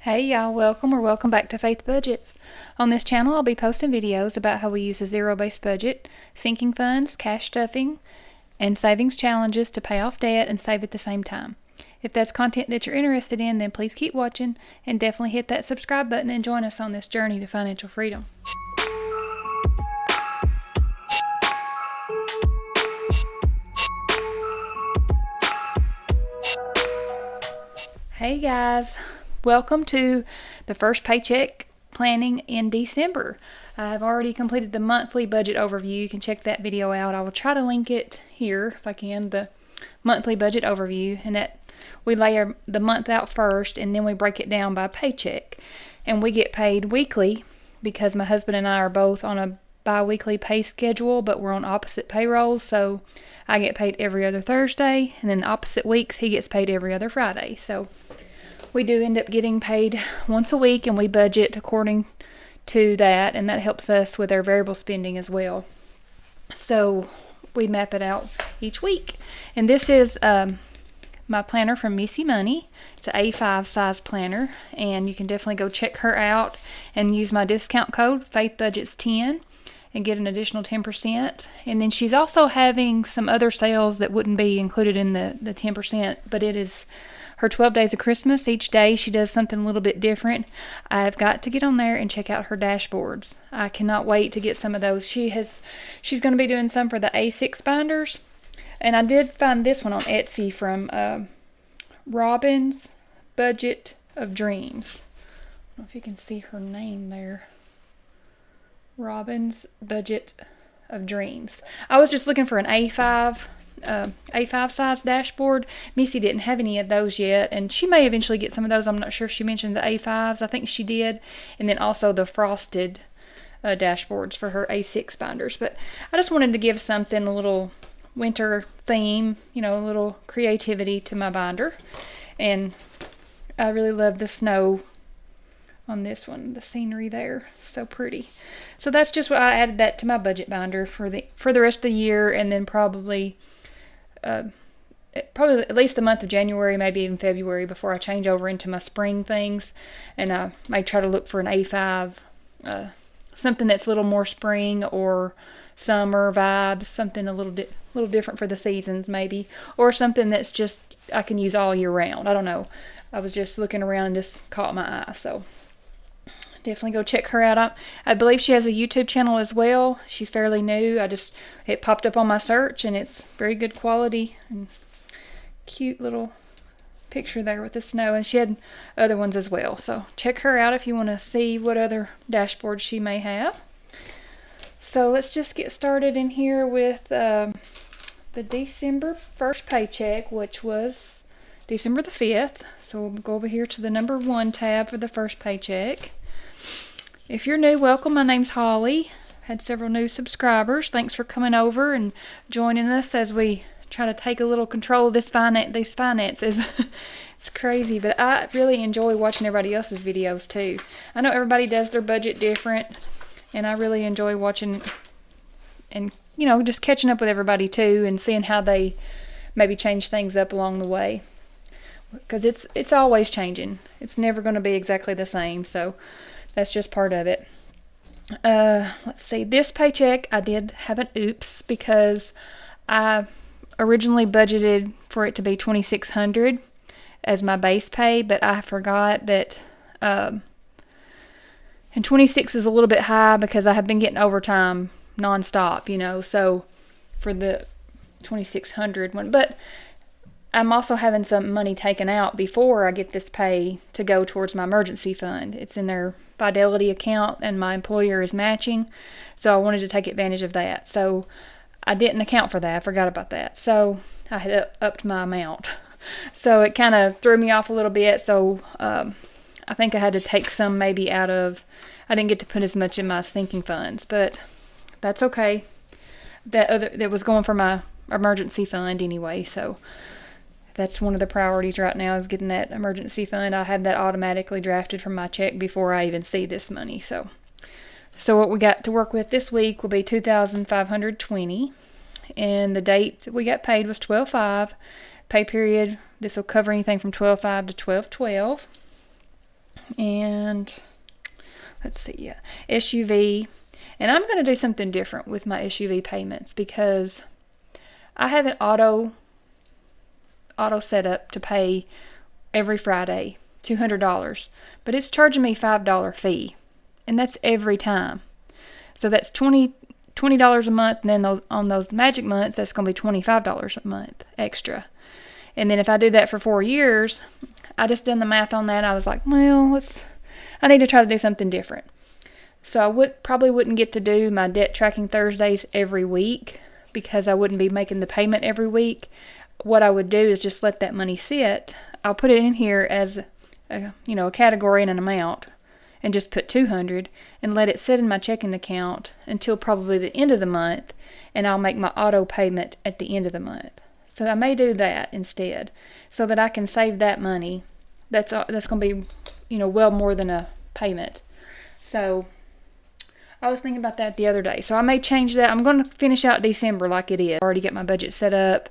Hey y'all, welcome back to Faith Budgets. On this channel I'll be posting videos about how we use a zero-based budget, sinking funds, cash stuffing, and savings challenges to pay off debt and save at the same time. If that's content that you're interested in, then please keep watching and definitely hit that subscribe button and join us on this journey to financial freedom. Hey guys, welcome to the first paycheck planning in December. I've already completed the monthly budget overview. You can check that video out. I will try to link it here if I can, the monthly budget overview, and that we lay the month out first and then we break it down by paycheck. And we get paid weekly because my husband and I are both on a bi-weekly pay schedule, but we're on opposite payrolls, so I get paid every other Thursday, and then opposite weeks he gets paid every other Friday. So we do end up getting paid once a week, and we budget according to that, and that helps us with our variable spending as well. So we map it out each week. And this is my planner from Missy Money. It's an A5 size planner, and you can definitely go check her out and use my discount code FaithBudgets10 and get an additional 10%. And then she's also having some other sales that wouldn't be included in the 10%, but it is her 12 days of Christmas. Each day she does something a little bit different. I've got to get on there and check out her dashboards. I cannot wait to get some of those. She's going to be doing some for the A6 binders. And I did find this one on Etsy from Robin's Budget of Dreams. I don't know if you can see her name there. Robin's Budget of Dreams. I was just looking for an A5 size dashboard. Missy didn't have any of those yet, and she may eventually get some of those. I'm not sure if she mentioned the A5s. I think she did, and then also the frosted dashboards for her A6 binders. But I just wanted to give something, a little winter theme, a little creativity to my binder. And I really love the snow on this one, the scenery there, so pretty. So that's just what I added that to my budget binder for the rest of the year, and then probably at least the month of January, maybe even February, before I change over into my spring things. And I may try to look for an A5, something that's a little more spring or summer vibes, something a little different for the seasons maybe, or something that's just I can use all year round. I don't know. I was just looking around and this caught my eye, so definitely go check her out. I believe she has a YouTube channel as well. She's fairly new. It popped up on my search, and it's very good quality and cute little picture there with the snow. And she had other ones as well. So check her out if you want to see what other dashboards she may have. So let's just get started in here with the December 1st paycheck, which was December the 5th. So we'll go over here to the number 1 tab for the first paycheck. If you're new, welcome. My name's Holly. Had several new subscribers. Thanks for coming over and joining us as we try to take a little control of these finances. It's crazy, but I really enjoy watching everybody else's videos too. I know everybody does their budget different, and I really enjoy watching and just catching up with everybody too, and seeing how they maybe change things up along the way, because it's always changing. It's never going to be exactly the same, so that's just part of it. Let's see. This paycheck, I did have an oops, because I originally budgeted for it to be $2,600 as my base pay, but I forgot that, and 26 is a little bit high because I have been getting overtime nonstop, so for the 2,600 one, but I'm also having some money taken out before I get this pay to go towards my emergency fund. It's in their Fidelity account, and my employer is matching, so I wanted to take advantage of that. So I didn't account for that. I forgot about that. So I had upped my amount. So it kind of threw me off a little bit. So I think I had to take some maybe out of, I didn't get to put as much in my sinking funds, but that's okay. That was going for my emergency fund anyway, so that's one of the priorities right now, is getting that emergency fund. I have that automatically drafted from my check before I even see this money. So what we got to work with this week will be $2,520, and the date we got paid was 12/5. Pay period, this will cover anything from 12/5 to 12/12. And let's see, yeah, SUV. And I'm going to do something different with my SUV payments because I have an auto set up to pay every Friday, $200, but it's charging me $5 fee, and that's every time. So that's $20 a month, and then on those magic months, that's going to be $25 a month extra. And then if I do that for 4 years, I just done the math on that. I was like, well, I need to try to do something different. So I probably wouldn't get to do my debt tracking Thursdays every week because I wouldn't be making the payment every week. What I would do is just let that money sit. I'll put it in here as a category and an amount, and just put $200 and let it sit in my checking account until probably the end of the month, and I'll make my auto payment at the end of the month. So I may do that instead, so that I can save that money. That's going to be, well more than a payment. So I was thinking about that the other day. So I may change that. I'm going to finish out December like it is. I already get my budget set up,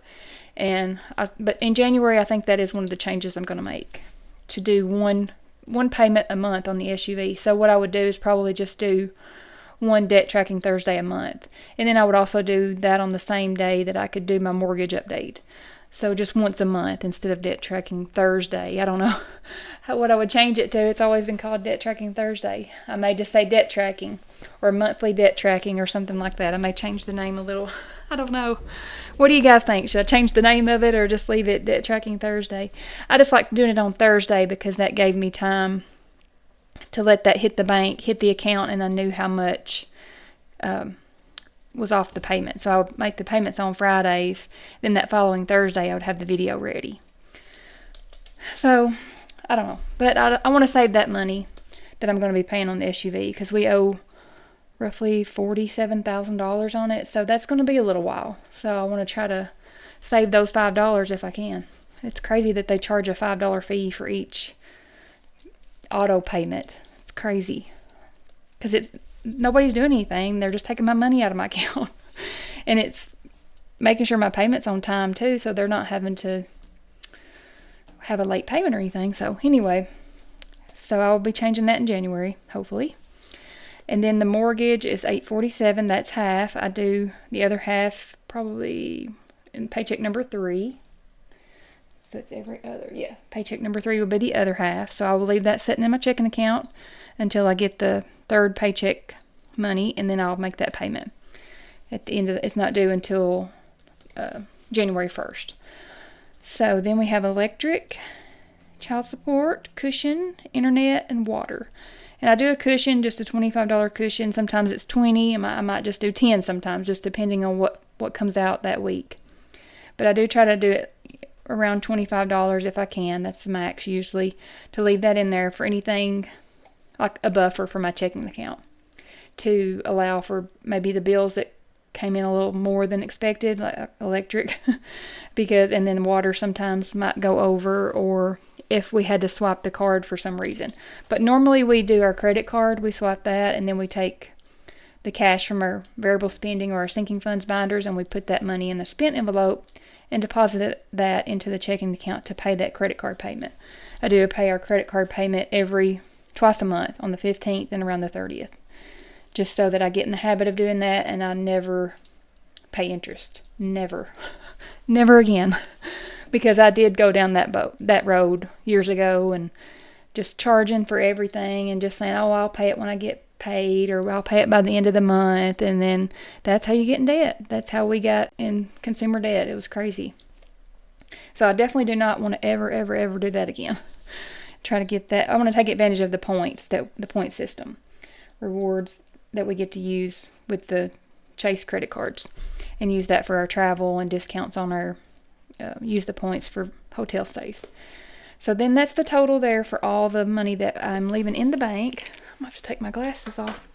but in January I think that is one of the changes I'm going to make, to do one payment a month on the SUV. So what I would do is probably just do one debt tracking Thursday a month. And then I would also do that on the same day that I could do my mortgage update. So just once a month instead of debt tracking Thursday. I don't know what I would change it to. It's always been called debt tracking Thursday. I may just say debt tracking or monthly debt tracking or something like that. I may change the name a little. I don't know. What do you guys think? Should I change the name of it or just leave it debt tracking Thursday? I just like doing it on Thursday because that gave me time to let that hit the bank, hit the account, and I knew how much was off the payment. So I would make the payments on Fridays. Then that following Thursday, I would have the video ready. So I don't know. But I want to save that money that I'm going to be paying on the SUV because we owe roughly $47,000 on it. So that's going to be a little while. So I want to try to save those $5 if I can. It's crazy that they charge a $5 fee for each auto payment. It's crazy because nobody's doing anything. They're just taking my money out of my account. And it's making sure my payment's on time too, so they're not having to have a late payment or anything. So anyway, I'll be changing that in January, hopefully. And then the mortgage is $847. That's half. I do the other half probably in paycheck number 3. So it's every other, yeah. Paycheck number 3 will be the other half. So I will leave that sitting in my checking account until I get the third paycheck money, and then I'll make that payment at the end of it's not due until January 1st. So then we have electric, child support, cushion, internet, and water. And I do a cushion, just a $25 cushion. Sometimes it's $20. I might just do $10 sometimes, just depending on what comes out that week. But I do try to do it around $25 if I can. That's the max usually, to leave that in there for anything like a buffer for my checking account, to allow for maybe the bills that came in a little more than expected, like electric, and then water sometimes might go over, or if we had to swap the card for some reason. But normally we do our credit card, we swap that, and then we take the cash from our variable spending or our sinking funds binders, and we put that money in the spent envelope and deposit that into the checking account to pay that credit card payment. I do pay our credit card payment twice a month, on the 15th and around the 30th, just so that I get in the habit of doing that and I never pay interest. Never again. Because I did go down that road years ago, and just charging for everything and just saying, oh, I'll pay it when I get paid, or I'll pay it by the end of the month, and then that's how you get in debt. That's how we got in consumer debt. It was crazy. So I definitely do not want to ever do that again. Try to get that. I want to take advantage of the points, the point system, rewards that we get to use with the Chase credit cards, and use that for our travel and discounts on our use the points for hotel stays. So then that's the total there for all the money that I'm leaving in the bank. I'm going to have to take my glasses off.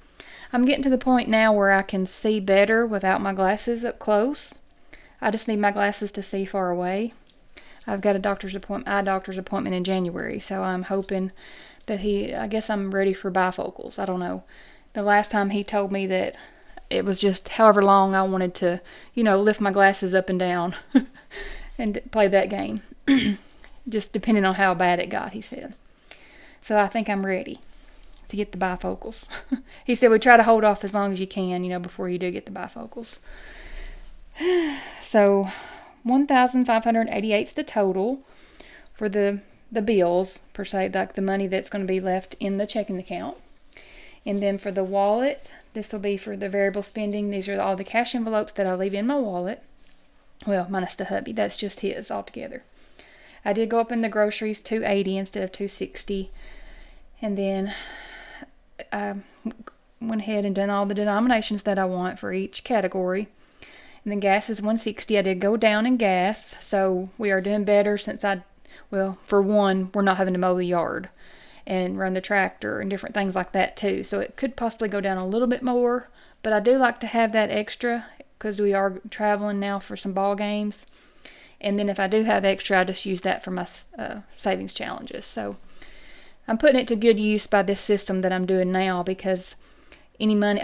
I'm getting to the point now where I can see better without my glasses up close. I just need my glasses to see far away. I've got eye doctor's appointment in January, so I'm hoping that I guess I'm ready for bifocals. I don't know. The last time he told me that it was just however long I wanted to, lift my glasses up and down and play that game. Just depending on how bad it got, he said. So I think I'm ready to get the bifocals. He said we try to hold off as long as you can, before you do get the bifocals. So 1,588 is the total for the bills, per se, like the money that's going to be left in the checking account. And then for the wallet, this will be for the variable spending. These are all the cash envelopes that I leave in my wallet. Well, minus the hubby. That's just his altogether. I did go up in the groceries $2.80 instead of $2.60. And then I went ahead and done all the denominations that I want for each category. And then gas is $1.60. I did go down in gas, so we are doing better since for one, we're not having to mow the yard and run the tractor and different things like that too. So it could possibly go down a little bit more, but I do like to have that extra because we are traveling now for some ball games. And then if I do have extra, I just use that for my savings challenges. So I'm putting it to good use by this system that I'm doing now, because any money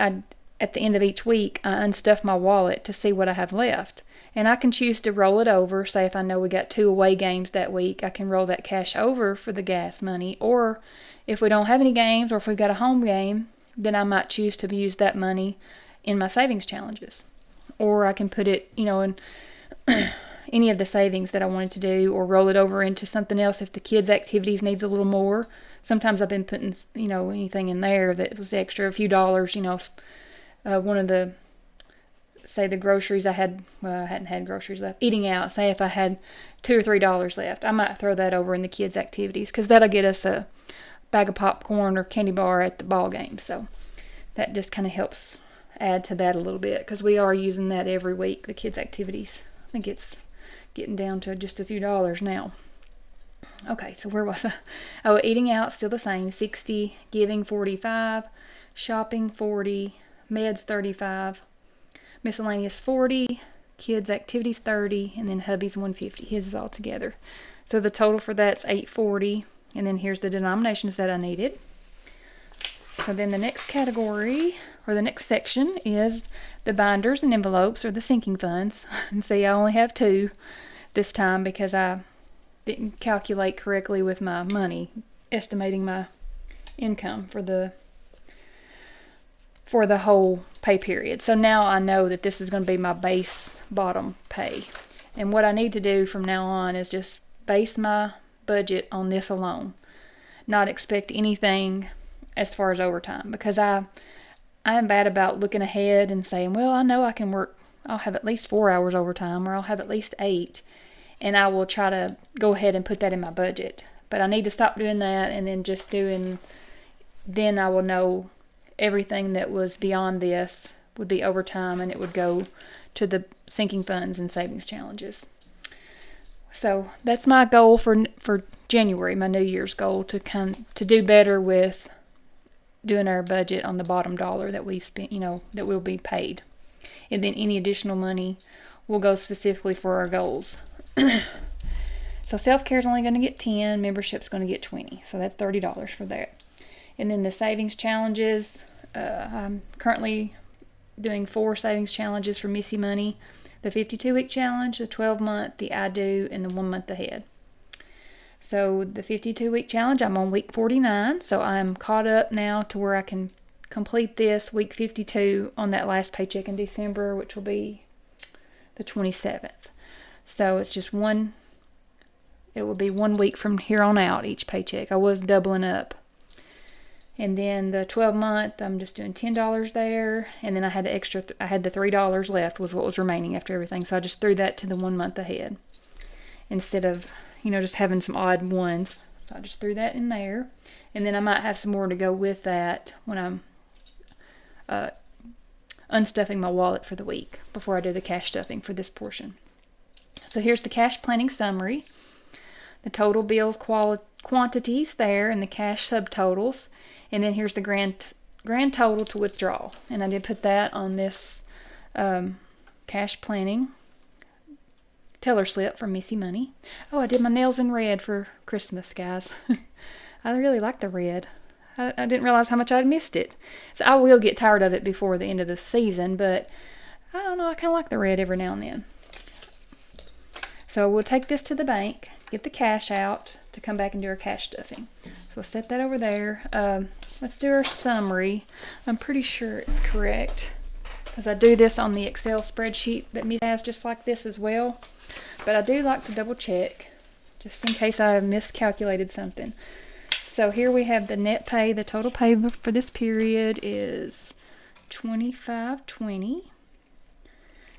at the end of each week, I unstuff my wallet to see what I have left. And I can choose to roll it over. Say if I know we got 2 away games that week, I can roll that cash over for the gas money. Or if we don't have any games, or if we've got a home game, then I might choose to use that money in my savings challenges. Or I can put it, in any of the savings that I wanted to do, or roll it over into something else if the kids' activities needs a little more. Sometimes I've been putting, anything in there that was extra, a few dollars, one of the, say the groceries I hadn't had groceries left, eating out, say if I had $2 or $3 left, I might throw that over in the kids' activities, because that'll get us a bag of popcorn or candy bar at the ball game. So that just kind of helps add to that a little bit, because we are using that every week, the kids' activities. I think it's getting down to just a few dollars now. Okay, so where was I? Oh, eating out, still the same, 60, giving 45, shopping 40, meds 35, miscellaneous 40, kids activities 30, and then hubby's 150. His is all together. So the total for that's 840, and then here's the denominations that I needed. So then the next category, or the next section, is the binders and envelopes, or the sinking funds. And see, I only have 2 this time because I didn't calculate correctly with my money, estimating my income for the whole pay period. So now I know that this is going to be my base bottom pay. And what I need to do from now on is just base my budget on this alone. Not expect anything as far as overtime, because I am bad about looking ahead and saying, well, I know I can work, I'll have at least 4 hours overtime, or I'll have at least 8, and I will try to go ahead and put that in my budget. But I need to stop doing that, and then then I will know everything that was beyond this would be overtime, and it would go to the sinking funds and savings challenges. So that's my goal for January, my New Year's goal, to do better with doing our budget on the bottom dollar that we spent, that will be paid. And then any additional money will go specifically for our goals. So self-care is only going to get 10, membership's going to get 20. So that's $30 for that. And then the savings challenges, I'm currently doing 4 savings challenges for Missy Money. The 52-week challenge, the 12-month, the I Do, and the 1 month ahead. So the 52-week challenge, I'm on week 49, so I'm caught up now to where I can complete this week 52 on that last paycheck in December, which will be the 27th. So it's just it will be 1 week from here on out each paycheck. I was doubling up. And then the 12-month, I'm just doing $10 there, and then I had the $3 left was what was remaining after everything, so I just threw that to the 1 month ahead instead of just having some odd ones. So I just threw that in there, and then I might have some more to go with that when I'm unstuffing my wallet for the week before I do the cash stuffing for this portion. So here's the cash planning summary, the total bills quantities there, and the cash subtotals. And then here's the grand total to withdraw. And I did put that on this cash planning teller slip from Missy Money. Oh, I did my nails in red for Christmas, guys. I really like the red. I didn't realize how much I'd missed it. So I will get tired of it before the end of the season, but I don't know, I kind of like the red every now and then. So we'll take this to the bank, get the cash out to come back and do our cash stuffing. So we'll set that over there. Let's do our summary. I'm pretty sure it's correct, because I do this on the Excel spreadsheet that Missy has just like this as well. But I do like to double check, just in case I have miscalculated something. So here we have the net pay. The total pay for this period is $25.20.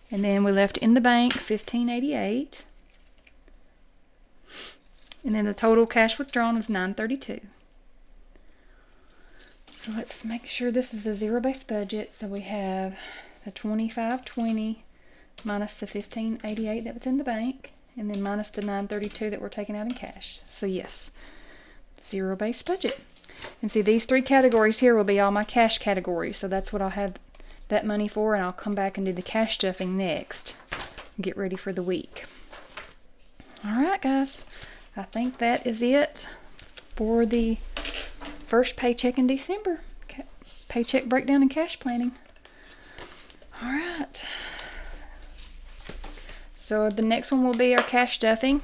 And then we left in the bank $15.88. And then the total cash withdrawn is $9.32. So let's make sure this is a zero-based budget. So we have the $25.20 minus the $15.88 that was in the bank, and then minus the $9.32 that we're taking out in cash. So yes, zero-based budget. And see, these three categories here will be all my cash categories. So that's what I'll have that money for, and I'll come back and do the cash stuffing next. Get ready for the week. All right, guys. I think that is it for the first paycheck in December. Paycheck breakdown and cash planning. All right. So the next one will be our cash stuffing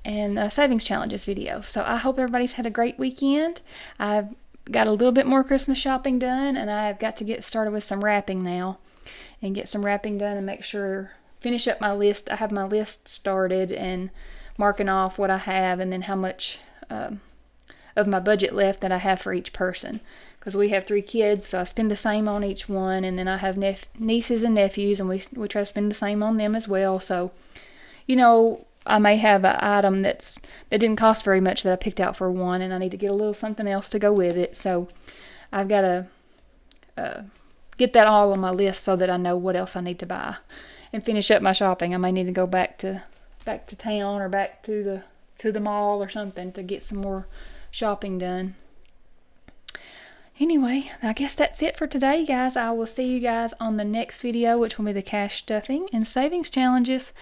and savings challenges video. So I hope everybody's had a great weekend. I've got a little bit more Christmas shopping done, and I've got to get started with some wrapping now and get some wrapping done and make sure, finish up my list. I have my list started and marking off what I have and then how much of my budget left that I have for each person, because we have 3 kids, so I spend the same on each one, and then I have nieces and nephews, and we try to spend the same on them as well. So, you know, I may have an item that didn't cost very much that I picked out for one, and I need to get a little something else to go with it. So I've got to get that all on my list so that I know what else I need to buy and finish up my shopping. I may need to go back to town or back to the mall or something to get some more shopping done. Anyway, I guess that's it for today, guys. I will see you guys on the next video, which will be the cash stuffing and savings challenges.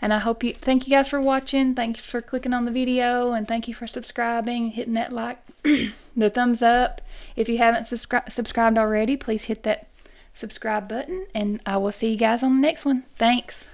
And thank you guys for watching. Thanks for clicking on the video, and thank you for subscribing, hitting that like, the thumbs up. If you haven't subscribed already, please hit that subscribe button, and I will see you guys on the next one. Thanks.